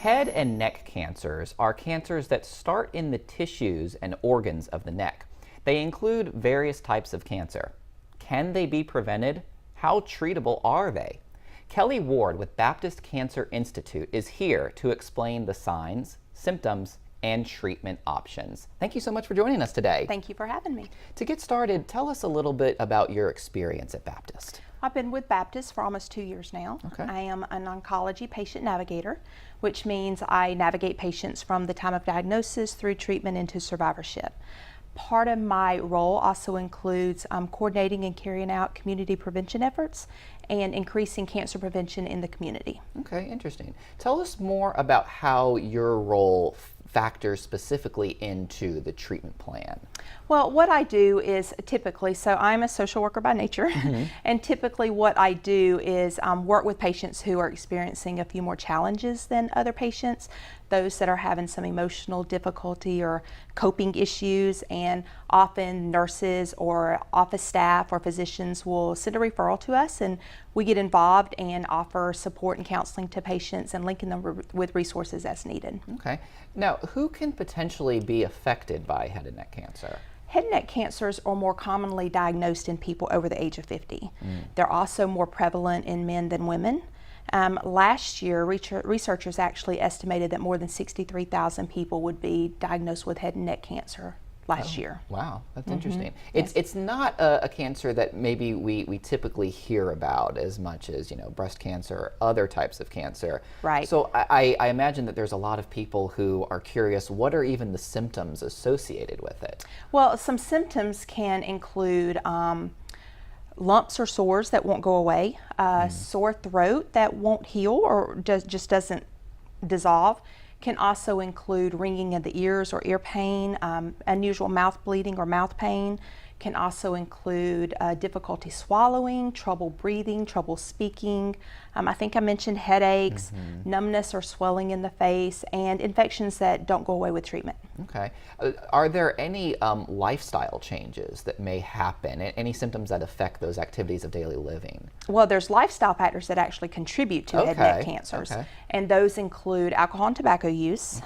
Head and neck cancers are cancers that start in the tissues and organs of the neck. They include various types of cancer. Can they be prevented? How treatable are they? Kelly Ward with Baptist Cancer Institute is here to explain the signs, symptoms, and treatment options. Thank you so much for joining us today. Thank you for having me. To get started, tell us a little bit about your experience at Baptist. I've been with Baptist for almost 2 years now. Okay. I am an oncology patient navigator, which means I navigate patients from the time of diagnosis through treatment into survivorship. Part of my role also includes coordinating and carrying out community prevention efforts and increasing cancer prevention in the community. Okay, interesting. Tell us more about how your role factors specifically into the treatment plan. Well, what I do is typically, so I'm a social worker by nature, and typically what I do is work with patients who are experiencing a few more challenges than other patients, those that are having some emotional difficulty or coping issues, and often nurses or office staff or physicians will send a referral to us, and we get involved and offer support and counseling to patients and linking them with resources as needed. Okay. Now, who can potentially be affected by head and neck cancer? Head and neck cancers are more commonly diagnosed in people over the age of 50. They're also more prevalent in men than women. Last year, researchers actually estimated that more than 63,000 people would be diagnosed with head and neck cancer last year. Wow, that's interesting. It's not a cancer that maybe we typically hear about as much as, you know, breast cancer or other types of cancer. Right. So I imagine that there's a lot of people who are curious, what are even the symptoms associated with it? Well, some symptoms can include lumps or sores that won't go away, sore throat that won't heal or just doesn't dissolve. Can also include ringing of the ears or ear pain, unusual mouth bleeding or mouth pain. Can also include difficulty swallowing, trouble breathing, trouble speaking. I think I mentioned headaches, numbness or swelling in the face, and infections that don't go away with treatment. Okay. Are there any lifestyle changes that may happen? Any symptoms that affect those activities of daily living? Well, there's lifestyle factors that actually contribute to head and neck cancers, and those include alcohol and tobacco use.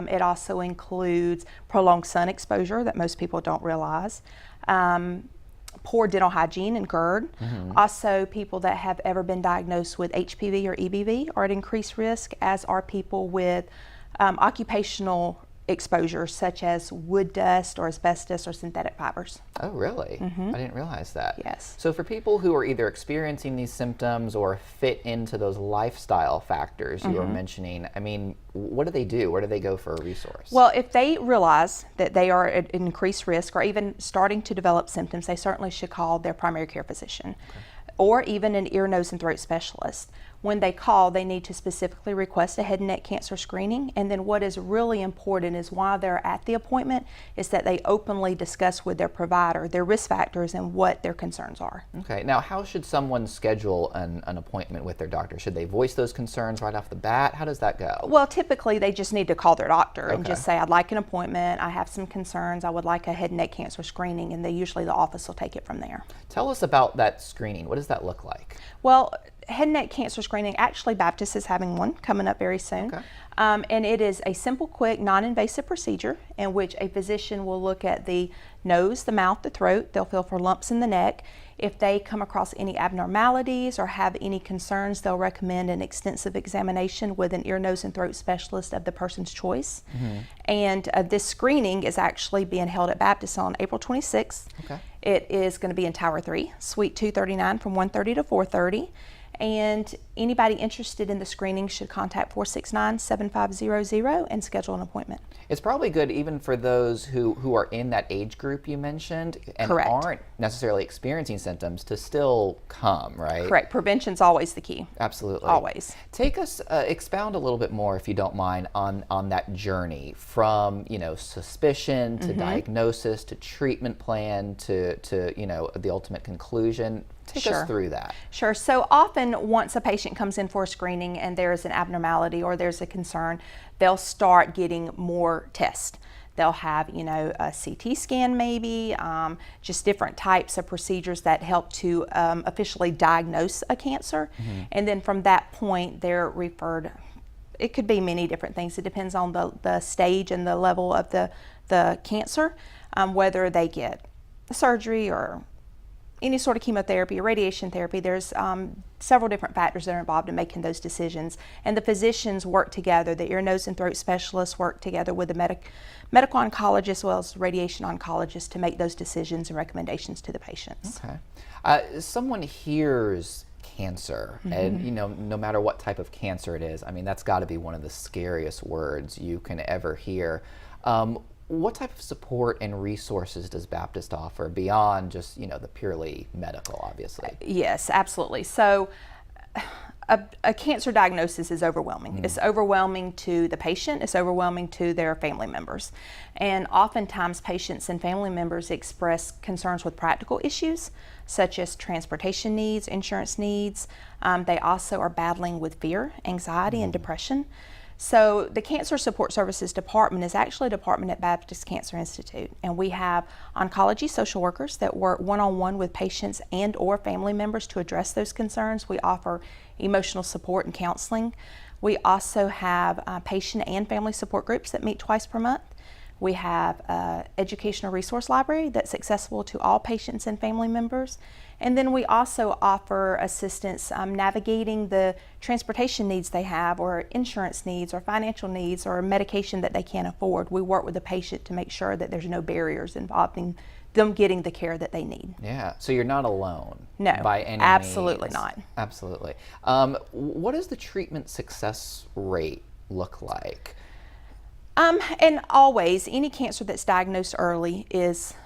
It also includes prolonged sun exposure that most people don't realize. Poor dental hygiene and GERD. Also, people that have ever been diagnosed with HPV or EBV are at increased risk, as are people with occupational exposures such as wood dust or asbestos or synthetic fibers. Oh, really? I didn't realize that. Yes. So for people who are either experiencing these symptoms or fit into those lifestyle factors you were mentioning, I mean, what do they do? Where do they go for a resource? Well, if they realize that they are at increased risk or even starting to develop symptoms, they certainly should call their primary care physician or even an ear, nose, and throat specialist. When they call, they need to specifically request a head and neck cancer screening, and then what is really important is while they're at the appointment is that they openly discuss with their provider their risk factors and what their concerns are. Okay, now how should someone schedule an appointment with their doctor? Should they voice those concerns right off the bat? How does that go? Well, typically they just need to call their doctor and just say, I'd like an appointment, I have some concerns, I would like a head and neck cancer screening, and usually the office will take it from there. Tell us about that screening. What does that look like? Well, head and neck cancer screening, actually Baptist is having one coming up very soon. And it is a simple, quick, non-invasive procedure in which a physician will look at the nose, the mouth, the throat. They'll feel for lumps in the neck. If they come across any abnormalities or have any concerns, they'll recommend an extensive examination with an ear, nose, and throat specialist of the person's choice. And this screening is actually being held at Baptist on April 26th. It is going to be in Tower 3, Suite 239 from 1:30 to 4:30. And anybody interested in the screening should contact 469-7500 and schedule an appointment. It's probably good even for those who are in that age group you mentioned and aren't necessarily experiencing symptoms to still come, right? Correct. Prevention's always the key. Absolutely. Always. Take us, expound a little bit more, if you don't mind, on that journey from, you know, suspicion to diagnosis to treatment plan to you know, the ultimate conclusion. Take us through that. Sure. So often once a patient comes in for a screening and there is an abnormality or there's a concern, they'll start getting more tests. They'll have, you know, a CT scan maybe, just different types of procedures that help to officially diagnose a cancer. And then from that point, they're referred it could be many different things. It depends on the stage and the level of the cancer, whether they get surgery or any sort of chemotherapy or radiation therapy. There's several different factors that are involved in making those decisions, and the physicians work together. The ear, nose, and throat specialists work together with the medical oncologist as well as radiation oncologist to make those decisions and recommendations to the patients. Okay. Someone hears cancer, and no matter what type of cancer it is, I mean, that's got to be one of the scariest words you can ever hear. What type of support and resources does Baptist offer beyond just, the purely medical, obviously? Yes, absolutely. So a cancer diagnosis is overwhelming. It's overwhelming to the patient, it's overwhelming to their family members. And oftentimes patients and family members express concerns with practical issues, such as transportation needs, insurance needs. They also are battling with fear, anxiety, and depression. So the Cancer Support Services Department is actually a department at Baptist Cancer Institute, and we have oncology social workers that work one-on-one with patients and or family members to address those concerns. We offer emotional support and counseling. We also have patient and family support groups that meet twice per month. We have an educational resource library that's accessible to all patients and family members. And then we also offer assistance navigating the transportation needs they have, or insurance needs, or financial needs, or medication that they can't afford. We work with the patient to make sure that there's no barriers involved in them getting the care that they need. Yeah, so you're not alone. No, by any absolutely means. not. Absolutely. What does the treatment success rate look like? And always, any cancer that's diagnosed early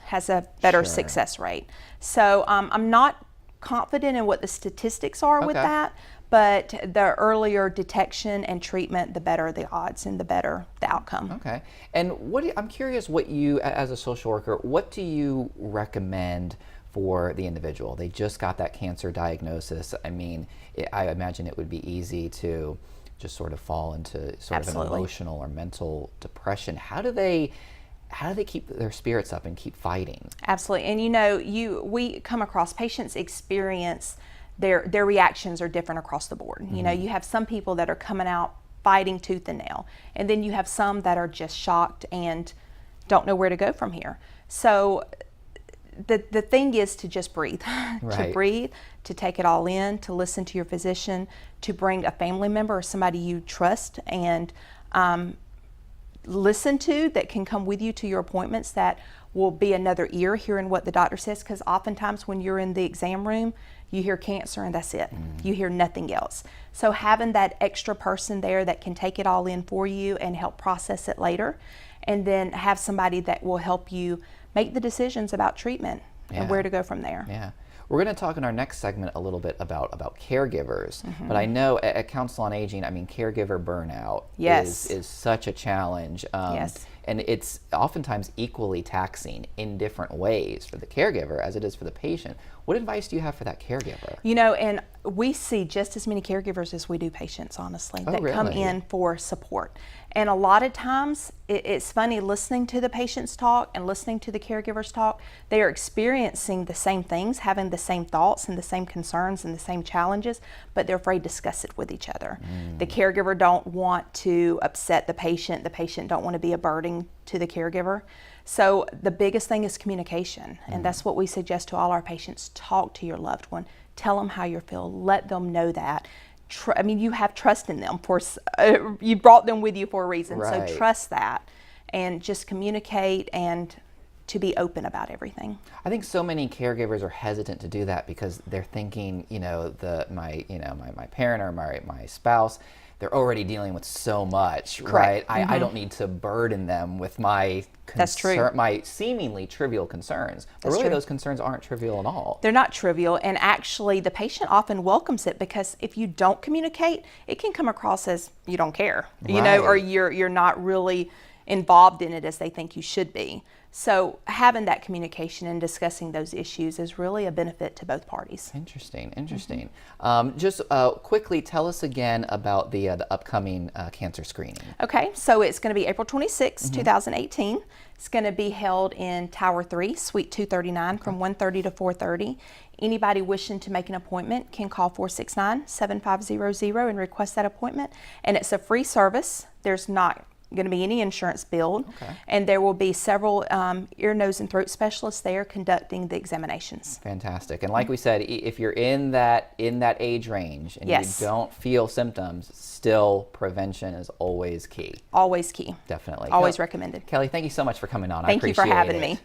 has a better success rate. So I'm not confident in what the statistics are with that, but the earlier detection and treatment, the better the odds and the better the outcome. Okay. And I'm curious what you, as a social worker, what do you recommend for the individual? They just got that cancer diagnosis. I mean, I imagine it would be easy to just sort of fall into sort of an emotional or mental depression. How do they keep their spirits up and keep fighting? Absolutely. And we come across patients experience their reactions are different across the board. You have some people that are coming out fighting tooth and nail, and then you have some that are just shocked and don't know where to go from here. So the thing is to just breathe, to breathe, to take it all in, to listen to your physician, to bring a family member or somebody you trust and listen to, that can come with you to your appointments, that will be another ear hearing what the doctor says, because oftentimes when you're in the exam room, you hear cancer and that's it. You hear nothing else. So having that extra person there that can take it all in for you and help process it later, and then have somebody that will help you make the decisions about treatment and where to go from there. Yeah. We're going to talk in our next segment a little bit about caregivers, but I know at Council on Aging, I mean, caregiver burnout is such a challenge, and it's oftentimes equally taxing in different ways for the caregiver as it is for the patient. What advice do you have for that caregiver? And we see just as many caregivers as we do patients, honestly, that come in for support. And a lot of times, it's funny listening to the patients talk and listening to the caregivers talk. They are experiencing the same things, having the same thoughts and the same concerns and the same challenges, but they're afraid to discuss it with each other. The caregiver don't want to upset the patient don't want to be a burden to the caregiver. So the biggest thing is communication, and that's what we suggest to all our patients. Talk to your loved one. Tell them how you feel. Let them know that. You have trust in them. You brought them with you for a reason, so trust that, and just communicate and to be open about everything. I think so many caregivers are hesitant to do that because they're thinking, my parent or my spouse, they're already dealing with so much, right? I don't need to burden them with my my seemingly trivial concerns. But really, those concerns aren't trivial at all. They're not trivial, and actually, the patient often welcomes it, because if you don't communicate, it can come across as you don't care, or you're not really involved in it as they think you should be. So having that communication and discussing those issues is really a benefit to both parties. Interesting, interesting. Just quickly tell us again about the upcoming cancer screening. Okay, so it's going to be April 26, 2018. It's going to be held in Tower 3, Suite 239 from 1:30 to 4:30. Anybody wishing to make an appointment can call 469-7500 and request that appointment. And it's a free service. There's not going to be any insurance billed, and there will be several ear, nose, and throat specialists there conducting the examinations. Fantastic. And like we said, if you're in that age range and Yes. you don't feel symptoms, still prevention is always key. Always key. Definitely. Always recommended. Kelly, thank you so much for coming on. I Thank you for appreciate having it. me.